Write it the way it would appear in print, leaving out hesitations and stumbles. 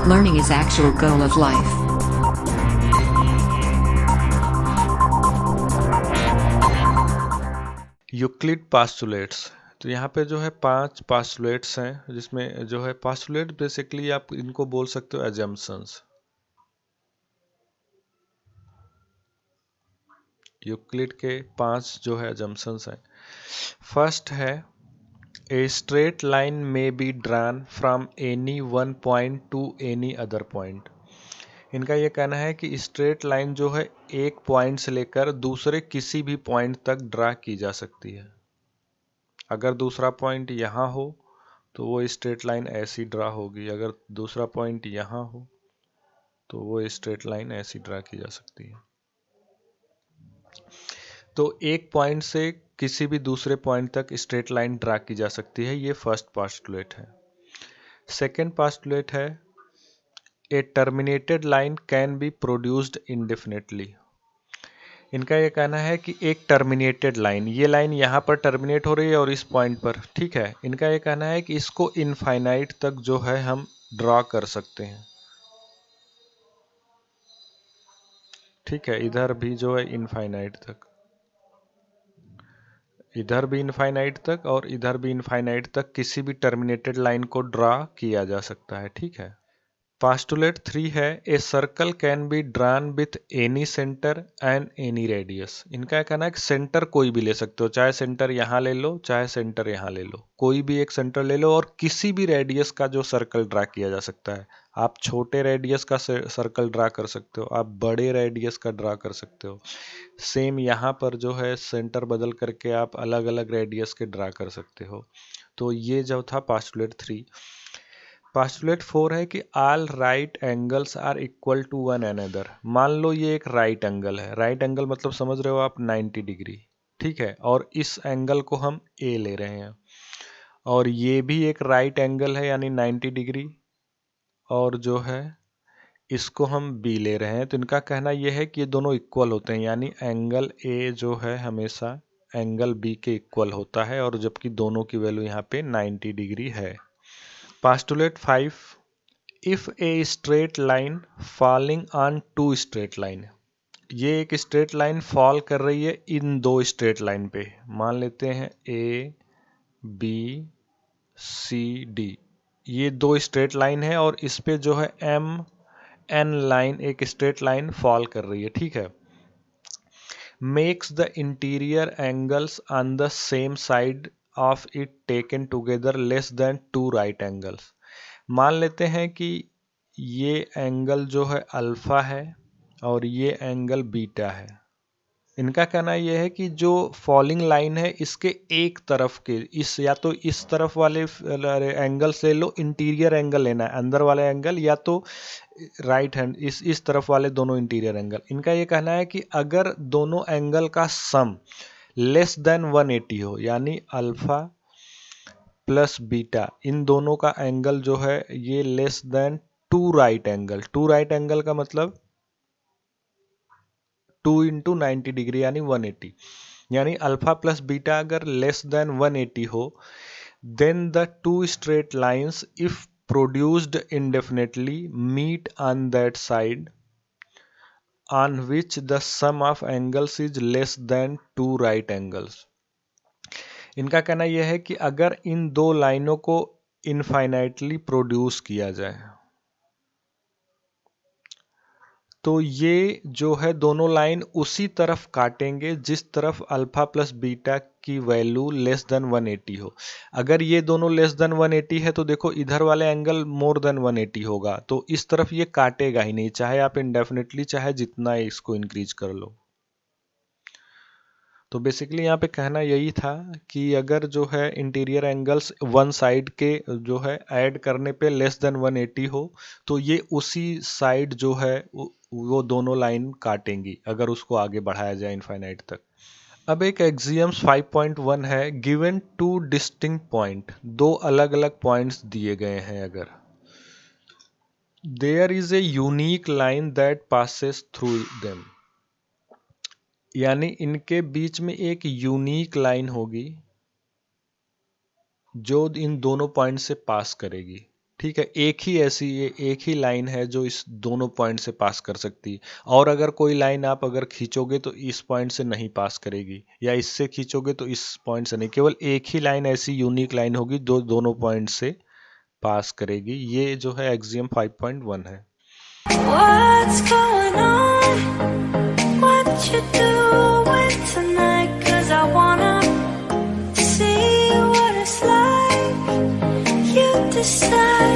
Learning is actual goal of life. Euclid postulates. तो यहाँ पे जो है 5 पास्टुलेट्स हैं, जिसमें जो है पास्टुलेट बेसिकली आप इनको बोल सकते हो एजम्पशंस। यूक्लिड के 5 जो है एजम्पशंस हैं। फर्स्ट है ए स्ट्रेट लाइन में be drawn from any one point two any other point. इनका ये कहना है कि स्ट्रेट लाइन जो है एक पॉइंट से लेकर दूसरे किसी भी पॉइंट तक ड्रा की जा सकती है। अगर दूसरा पॉइंट यहाँ हो तो वो स्ट्रेट लाइन ऐसी ड्रा होगी, अगर दूसरा पॉइंट यहाँ हो तो वो स्ट्रेट लाइन ऐसी ड्रा की जा सकती है। तो एक पॉइंट से किसी भी दूसरे पॉइंट तक स्ट्रेट लाइन ड्रा की जा सकती है, ये फर्स्ट पास्टुलेट है। सेकेंड पास्टुलेट है a terminated line can be produced indefinitely. इनका ये कहना है कि एक टर्मिनेटेड लाइन, ये लाइन यहाँ पर टर्मिनेट हो रही है और इस पॉइंट पर, ठीक है। इनका ये कहना है कि इसको इनफाइनाइट तक जो है हम ड्रॉ कर सकते हैं, ठीक है। इधर भी जो है इनफाइनाइट तक, इधर भी इनफाइनाइट तक और इधर भी इनफाइनाइट तक किसी भी टर्मिनेटेड लाइन को ड्रॉ किया जा सकता है, ठीक है। पास्टुलेट 3 है a circle can be drawn with any centre and any radius. इनका कहना है कि सेंटर कोई भी ले सकते हो, चाहे सेंटर यहाँ ले लो चाहे सेंटर यहाँ ले लो, कोई भी एक सेंटर ले लो और किसी भी रेडियस का जो सर्कल ड्रा किया जा सकता है। आप छोटे रेडियस का सर्कल ड्रा कर सकते हो, आप बड़े रेडियस का ड्रा कर सकते हो। सेम यहाँ पर जो है सेंटर बदल करके आप अलग अलग रेडियस के ड्रा कर सकते हो। तो ये जो था पास्टुलेट 3। पास्टुलेट 4 है कि all right angles are equal to one another. मान लो ये एक राइट एंगल है, राइट एंगल मतलब समझ रहे हो आप 90 डिग्री, ठीक है। और इस एंगल को हम ए ले रहे हैं और ये भी एक राइट एंगल है यानी 90 डिग्री, और जो है इसको हम बी ले रहे हैं। तो इनका कहना यह है कि ये दोनों इक्वल होते हैं, यानी एंगल ए जो है हमेशा एंगल बी के इक्वल होता है, और जबकि दोनों की वैल्यू यहाँ पे 90 डिग्री है। Postulate 5 if a straight line falling on two straight line. ये एक स्ट्रेट लाइन फॉल कर रही है इन दो स्ट्रेट लाइन पे, मान लेते हैं ए बी सी डी, ये दो स्ट्रेट लाइन है और इस पे जो है एम एन लाइन एक स्ट्रेट लाइन फॉल कर रही है, ठीक है। Makes the interior angles on the same side of it taken together less than two right angles. मान लेते हैं कि ये एंगल जो है अल्फा है और ये एंगल बीटा है। इनका कहना यह है कि जो फॉलिंग लाइन है इसके एक तरफ के, इस या तो इस तरफ वाले एंगल से लो, इंटीरियर एंगल लेना है अंदर वाले एंगल, या तो राइट हैंड इस तरफ वाले दोनों इंटीरियर एंगल। इनका ये कहना है कि अगर दोनों एंगल का सम लेस देन 180 हो, यानी अल्फा प्लस बीटा, इन दोनों का एंगल जो है ये less than two right angle. Two right angle का मतलब 2 इंटू 90 डिग्री यानी 180, यानी अल्फा प्लस बीटा अगर लेस देन 180 हो, then the two straight lines if produced indefinitely meet on that side on which the sum of angles is less than two right angles। इनका कहना यह है कि अगर इन दो लाइनों को इनफाइनाइटली प्रोड्यूस किया जाए तो ये जो है दोनों लाइन उसी तरफ काटेंगे जिस तरफ अल्फा प्लस बीटा की वैल्यू लेस देन 180 हो। अगर ये दोनों लेस देन 180 है तो देखो इधर वाले एंगल मोर देन 180 होगा, तो इस तरफ ये काटेगा ही नहीं, चाहे आप इंडेफिनेटली चाहे जितना इसको इंक्रीज कर लो। तो बेसिकली यहाँ पे कहना यही था कि अगर जो है इंटीरियर एंगल्स वन साइड के जो है ऐड करने पे लेस देन 180 हो तो ये उसी साइड जो है वो दोनों लाइन काटेंगी अगर उसको आगे बढ़ाया जाए इनफाइनाइट तक। अब एक एक्सियम्स 5.1 है, गिवन टू डिस्टिंक्ट पॉइंट, दो अलग अलग पॉइंट्स दिए गए हैं, अगर there is a unique line that passes through them, यानी इनके बीच में एक यूनिक लाइन होगी जो इन दोनों पॉइंट से पास करेगी, ठीक है, एक ही लाइन है जो इस दोनों पॉइंट से पास कर सकती है। और अगर कोई लाइन आप अगर खींचोगे तो इस पॉइंट से नहीं पास करेगी, या इससे खींचोगे तो इस पॉइंट से नहीं, केवल एक ही लाइन ऐसी यूनिक लाइन होगी जो दोनों पॉइंट से पास करेगी। ये जो है एक्सियम 5.1 है। What's going on? What you doing tonight? 'Cause I wanna see what it's like. You decide.